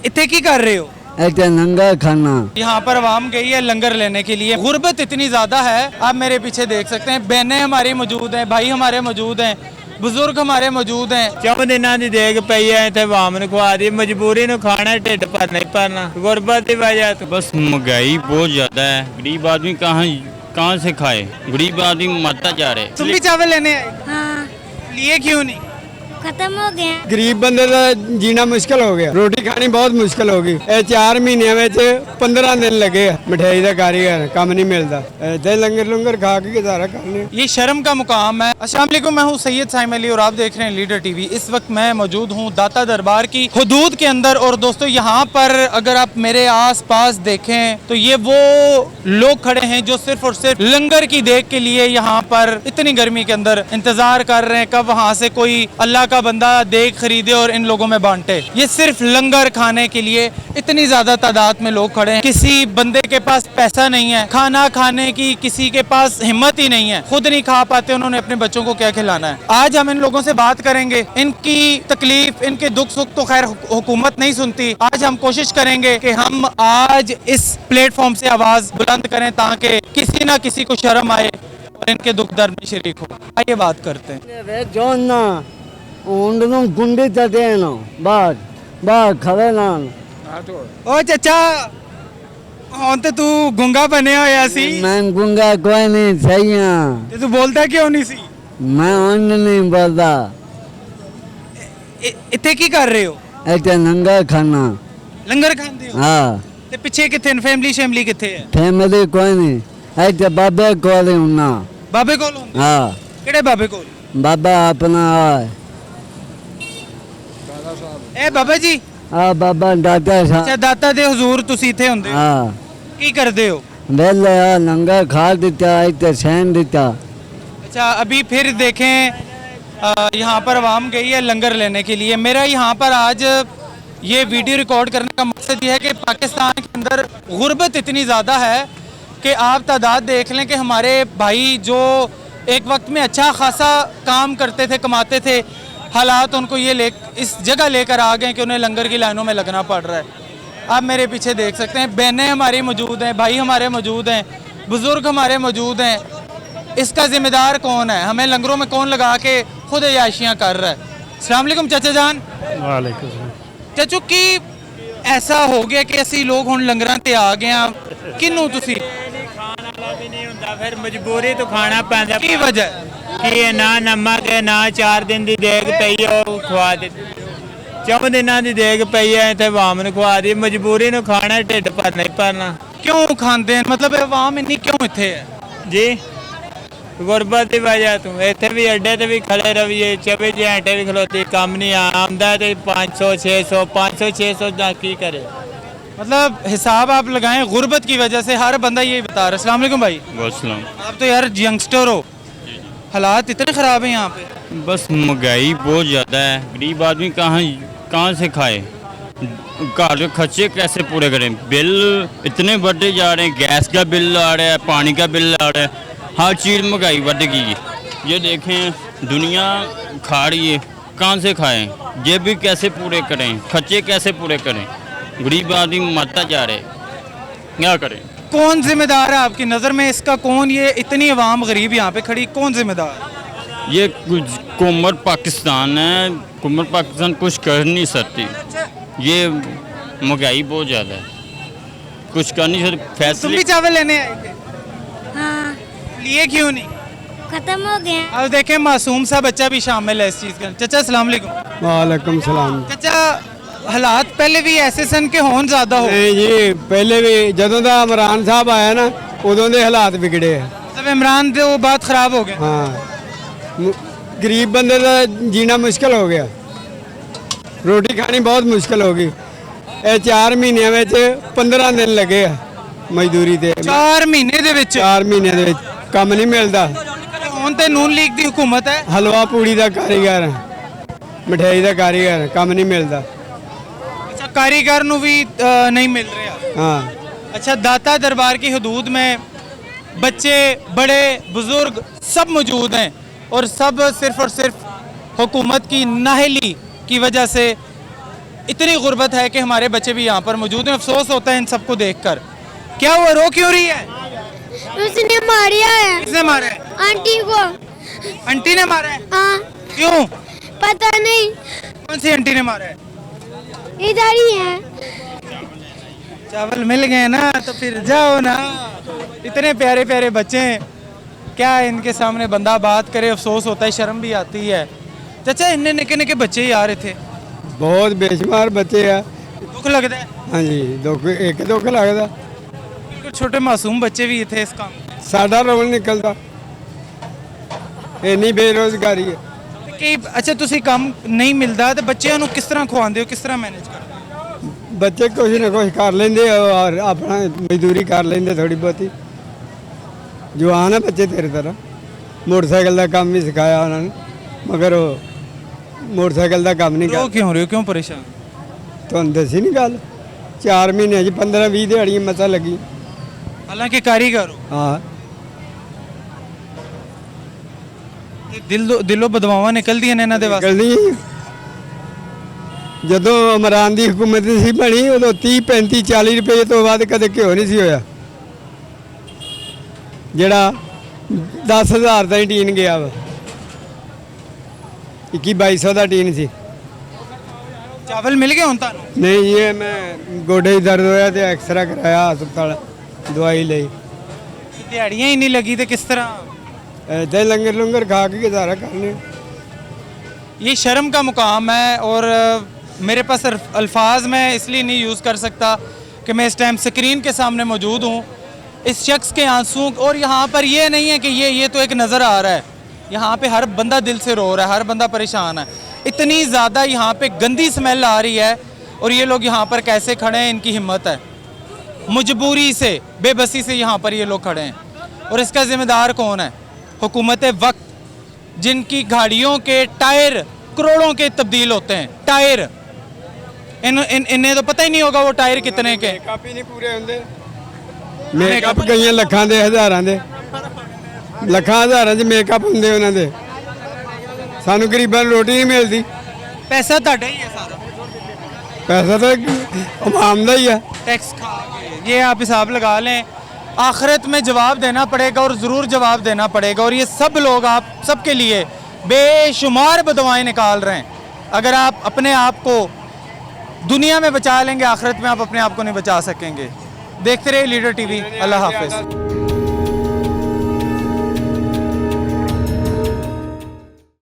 इतने की कर रहे हो? ऐसे लंगर खाना। यहाँ पर आवाम गई है लंगर लेने के लिए। गुर्बत इतनी ज्यादा है, आप मेरे पीछे देख सकते हैं, बहनें हमारी मौजूद हैं, भाई हमारे मौजूद हैं, बुजुर्ग हमारे मौजूद हैं। चौं दिनों की देख पई है इतने आवाम ने खवा दी, मजबूरी ने खाना है, ढिड भर नहीं भरना, गुरबत की वजह तो। बस महंगाई बहुत ज्यादा है, गरीब आदमी कहाँ से खाए, गरीब आदमी मरता जा रहे। तुम भी चावल लेने आए? हाँ, लिए क्यों नहीं? खत्म हो गया। गरीब बंदे का जीना मुश्किल हो गया, रोटी खानी बहुत मुश्किल हो गई। 4 महीने में 15 दिन लगे मिठाई का कारीगर काम नहीं मिलता, ऐसे लंगर लंगर खा के गुजारा करने। ये शर्म का मुकाम है। अस्सलाम वालेकुम, मैं हूँ सैयद साइम अली और आप देख रहे हैं लीडर टीवी। इस वक्त मैं मौजूद हूँ दाता दरबार की हुदूद के अंदर। और दोस्तों यहाँ पर अगर आप मेरे आस पास देखें तो ये वो लोग खड़े हैं जो सिर्फ और सिर्फ लंगर की देख के लिए यहाँ पर इतनी गर्मी के अंदर इंतजार कर रहे हैं कब वहाँ से कोई अल्लाह का बंदा देख खरीदे और इन लोगों में बांटे। ये सिर्फ लंगर खाने के लिए इतनी ज्यादा तादाद में लोग खड़े हैं। किसी बंदे के पास पैसा नहीं है खाना खाने की, किसी के पास हिम्मत ही नहीं है, खुद नहीं खा पाते, उन्होंने अपने बच्चों को क्या खिलाना है। आज हम इन लोगों से बात करेंगे, इनकी तकलीफ, इनके दुख सुख तो खैर हुकूमत नहीं सुनती। आज हम कोशिश करेंगे कि हम आज इस प्लेटफॉर्म से आवाज बुलंद करें ताकि किसी ना किसी को शर्म आए और इनके दुख दर्द में शरीक हो। आइए बात करते हैं। गुंडी चटेनो बात बात खड़े ना। ओ चाचा ਹੁਣ ਤੇ ਤੂੰ ਗੁੰਗਾ ਬਣਿਆ ਹੋਇਆ ਸੀ। मैं गुंगा कोई नहीं सही है। ਤੇ ਤੂੰ ਬੋਲਦਾ ਕਿਉਂ ਨਹੀਂ ਸੀ? मैं उन नहीं बोलता। ਇੱਥੇ ਕੀ ਕਰ ਰਹੇ ਹੋ? ऐसे लंगर खाना। ਲੰਗਰ ਖਾਂਦੇ ਹੋ? हाँ, ਤੇ ਪਿੱਛੇ ਕਿੱਥੇ ਨੇ? ਫੈਮਿਲੀ ਕਿੱਥੇ ਹੈ? फैमिली कोई नहीं, ऐसे बाबे को ना। ਬਾਬੇ ਕੋਲ ਹੁੰਦੇ? हाँ, ਕਿਹੜੇ ਬਾਬੇ ਕੋਲ? बाबा अपना है। ਇਹ ਬਾਬਾ ਜੀ? हाँ बाबा दादा ਅੱਛਾ साहब। ਦਾਤਾ ਦੇ ਹਜ਼ੂਰ ਤੁਸੀਂ ਇੱਥੇ ਹੁੰਦੇ ਹੋ? हाँ, ਕੀ ਕਰਦੇ ਹੋ? वेले लंगर खा देता, ऐसे सहन देता। अच्छा अभी फिर देखें यहाँ पर आवाम गई है लंगर लेने के लिए। मेरा यहाँ पर आज ये वीडियो रिकॉर्ड करने का मकसद ये है कि पाकिस्तान के अंदर गुर्बत इतनी ज़्यादा है कि आप तादाद देख लें कि हमारे भाई जो एक वक्त में अच्छा खासा काम करते थे, कमाते थे, हालात उनको ये इस जगह लेकर आ गए कि उन्हें लंगर की लाइनों में लगना पड़ रहा है। आप मेरे पीछे देख सकते हैं, बहनें हमारी मौजूद हैं, भाई हमारे मौजूद हैं, बुज़ुर्ग हमारे मौजूद हैं। इसका ज़िम्मेदार कौन है? हमें लंगरों में कौन लगा के खुद अयाशियाँ कर रहा है? अस्सलाम वालेकुम चाचा जान। वालेकुम। चाचू की ऐसा हो गया कि ਅਸੀਂ ਲੋਕ ਹੁਣ ਲੰਗਰਾਂ ਤੇ ਆ ਗਏ ਆ, ਕਿਨੂੰ ਤੁਸੀਂ खाने वाला भी नहीं होता, फिर मजबूरी तो खाना पैंदा। ਕੀ ਵਜ੍ਹਾ कि ना नमक है ना 4 दिन की देग पई है वो खवा दी, 4 दिनों की देग पई है इतने आवाम ने खवा दी, मजबूरी ने खाना है, ढिड भर नहीं भरना। क्यों खाते हैं? मतलब आवाम इन्नी क्यों इतने है? जी गुरबत की वजह तो इतने भी अड्डे ते भी खड़े रहिए, 24 घंटे भी खलोती, कम नहीं आमदा तो 500 600 500 600 ना की करे। मतलब हिसाब आप लगाएं, गुर्बत की वजह से हर बंदा यही बता रहा है। अस्सलाम वालेकुम भाई। वसलम। आप तो यार यंगस्टर हो, हालात इतने ख़राब हैं यहाँ पे। बस महंगाई बहुत ज़्यादा है, गरीब आदमी कहाँ से खाए, घर के खर्चे कैसे पूरे करें, बिल इतने बढ़ते जा रहे हैं, गैस का बिल आ रहा है, पानी का बिल आ रहा है, हर चीज़ महंगाई बढ़ गई है। ये देखें दुनिया खा रही है, कहाँ से खाएं, ये भी कैसे पूरे करें, खर्चे कैसे पूरे करें, गरीब आदमी मरता जा रहे, क्या करें? कौन जिम्मेदार है आपकी नज़र में इसका? कौन ये इतनी अवाम गरीब यहाँ पे खड़ी, कौन जिम्मेदार? ये हुकूमत पाकिस्तान है, हुकूमत पाकिस्तान कुछ कर नहीं सकती, ये महंगाई बहुत ज़्यादा है, कुछ कर नहीं सकती। तुम फैसले भी चावल लेने आए थे? हाँ, लिए क्यों नहीं? खत्म हो गया। अब देखें मासूम सा बच्चा भी शामिल है इस चीज़ का। चाचा अस्सलाम वालेकुम। वालेकुम सलाम। चाचा हालात पहले भी ऐसे सन के होन ज़्यादा हो? नहीं जी, पहले भी ਜਦੋਂ ਦਾ इमरान साहब आया ना उदों ਦੇ हालात बिगड़े है। मतलब इमरान से वो बात ख़राब हो गया। हाँ, गरीब बंदे का जीना मुश्किल हो गया, रोटी खानी बहुत मुश्किल हो गई। 4 महीने में 15 दिन लगे मजदूरी ते। 4 महीने दे विच 4 महीने दे विच काम नहीं मिलता। ਹੁਣ ਤੇ ਨੂਨ ਲੀਗ ਦੀ हुकूमत है, हलवा पूड़ी का कारीगर है, मिठाई का कारीगर है, काम नहीं मिलता। अच्छा कारीगर नू भी नहीं मिल रहा। हाँ, अच्छा दाता दरबार की हदूद में बच्चे बड़े बुजुर्ग सब मौजूद हैं और सब सिर्फ और सिर्फ हुकूमत की नाहली की वजह से इतनी गुर्बत है कि हमारे बच्चे भी यहाँ पर मौजूद हैं। अफसोस होता है इन सबको देखकर। क्या हुआ, रो क्यों रही है? उसने मारिया है किसने मारा है? आंटी को। आंटी ने मारा है? हाँ, क्यों? पता नहीं, कौन सी आंटी ने मारा है? इधर ही है। चावल मिल गए ना तो फिर जाओ ना। इतने प्यारे प्यारे बच्चे हैं, क्या इनके सामने बंदा बात करे, अफसोस होता है, शर्म भी आती है। चाचा इन्ने निके निके बच्चे ही आ रहे थे, बहुत बेशुमार बच्चे आ। दुख लगता है। हाँ जी, दुख एक दुख लगता। बिल्कुल छोटे मासूम बच्चे भी थे इस काम में। साडा रोल निकलता, इन्नी बेरोजगारी है। कि अच्छा ਤੁਸੀਂ ਕੰਮ ਨਹੀਂ ਮਿਲਦਾ ਤੇ ਬੱਚਿਆਂ ਨੂੰ ਕਿਸ ਤਰ੍ਹਾਂ ਖਵਾਉਂਦੇ ਹੋ, ਕਿਸ ਤਰ੍ਹਾਂ ਮੈਨੇਜ ਕਰਦੇ ਹੋ? ਬੱਚੇ ਕੁਛ ਨਾ ਕੁਛ ਕਰ ਲੈਂਦੇ ਆ ਔਰ ਆਪਣਾ ਮਜ਼ਦੂਰੀ ਕਰ ਲੈਂਦੇ ਥੋੜੀ ਬਹੁਤੀ। ਜਵਾਨ ਹੈ ਬੱਚੇ ਤੇਰੇ ਤਰ੍ਹਾਂ। ਮੋਟਰਸਾਈਕਲ ਦਾ ਕੰਮ ਵੀ ਸਿਖਾਇਆ ਉਹਨਾਂ ਨੇ, ਮਗਰ ਉਹ ਮੋਟਰਸਾਈਕਲ ਦਾ ਕੰਮ ਨਹੀਂ ਰੋ ਕਰ। ਕਿਉਂ ਰਹੇ ਹੋ, ਕਿਉਂ ਪਰੇਸ਼ਾਨ? ਤੁਹਾਨੂੰ ਦੱਸੀ ਨਹੀਂ ਗੱਲ, 4 ਮਹੀਨਿਆਂ 'ਚ 15-20 ਦਿਹਾੜੀਆਂ ਮਸਾਂ ਲੱਗੀ। ਹਾਲਾਂਕਿ ਕਾਰੀਗਰ ਹੋ ਹਾਂ, ਤੇ ਦਿਲੋਂ ਬਦਵਾਵਾਂ ਨਿਕਲਦੀਆਂ ਨੇ ਇਹਨਾਂ ਦੇ ਵਾਸਤੇ। ਨਿਕਲਦੀ ਜਦੋਂ ਇਮਰਾਨ ਦੀ ਹਕੂਮਤ ਸੀ ਬਣੀ ਉਦੋਂ 30-35-40 ਰੁਪਏ ਤੋਂ ਬਾਅਦ ਕਦੇ ਘਿਓ ਨਹੀਂ ਸੀ ਹੋਇਆ, ਜਿਹੜਾ 10,000 ਦਾ ਹੀ ਟੀਨ ਗਿਆ ਵਾ। 21-2200 ਦਾ ਟੀਨ ਸੀ। ਚਾਵਲ ਮਿਲ ਗਏ ਹੁਣ ਤੁਹਾਨੂੰ? ਨਹੀਂ ਜੀ, ਇਹ ਮੈਂ ਗੋਡੇ 'ਚ ਦਰਦ ਹੋਇਆ ਤੇ ਐਕਸਰਾ ਕਰਾਇਆ ਹਸਪਤਾਲ, ਦਵਾਈ ਲਈ। ਦਿਹਾੜੀਆਂ ਹੀ ਨਹੀਂ ਲੱਗੀ ਤੇ ਕਿਸ ਤਰ੍ਹਾਂ? ऐसे लंगर लंगर खा के गुजारा करने। ये शर्म का मुकाम है और मेरे पास अल्फाज मैं इसलिए नहीं यूज़ कर सकता कि मैं इस टाइम स्क्रीन के सामने मौजूद हूँ। इस शख्स के आंसू, और यहाँ पर ये नहीं है कि ये तो एक नज़र आ रहा है, यहाँ पे हर बंदा दिल से रो रहा है, हर बंदा परेशान है। इतनी ज़्यादा यहाँ पे गंदी स्मेल आ रही है और ये लोग यहाँ पर कैसे खड़े हैं, इनकी हिम्मत है। मजबूरी से, बेबसी से यहाँ पर ये लोग खड़े हैं और इसका ज़िम्मेदार कौन है? हुकूमत वक्त, जिनकी गाड़ियों के टायर करोड़ों के तब्दील होते हैं। टायर इन्हें तो पता ही नहीं होगा वो टायर कितने के। मेकअप ही नहीं पूरे होंगे। मेकअप कई ਲੱਖਾਂ ਦੇ ਹਜ਼ਾਰਾਂ ਦੇ, ਲੱਖਾਂ ਹਜ਼ਾਰਾਂ 'ਚ ਮੇਕਅਪ ਹੁੰਦੇ ਉਹਨਾਂ ਦੇ। ਸਾਨੂੰ ਗਰੀਬਾਂ ਨੂੰ ਰੋਟੀ ਨਹੀਂ ਮਿਲਦੀ। पैसा ਤੁਹਾਡਾ ही है सारा, ਪੈਸਾ ਤਾਂ ਆਮ ਦਾ ਹੀ ਆ। टैक्स खा के। ये आप हिसाब लगा लें, आखिरत में जवाब देना पड़ेगा और ज़रूर जवाब देना पड़ेगा। और ये सब लोग आप सबके लिए बेशुमार बदवाएं निकाल रहे हैं। अगर आप अपने आप को दुनिया में बचा लेंगे, आखिरत में आप अपने आप को नहीं बचा सकेंगे। देखते रहिए लीडर टीवी। अल्लाह हाफिज़।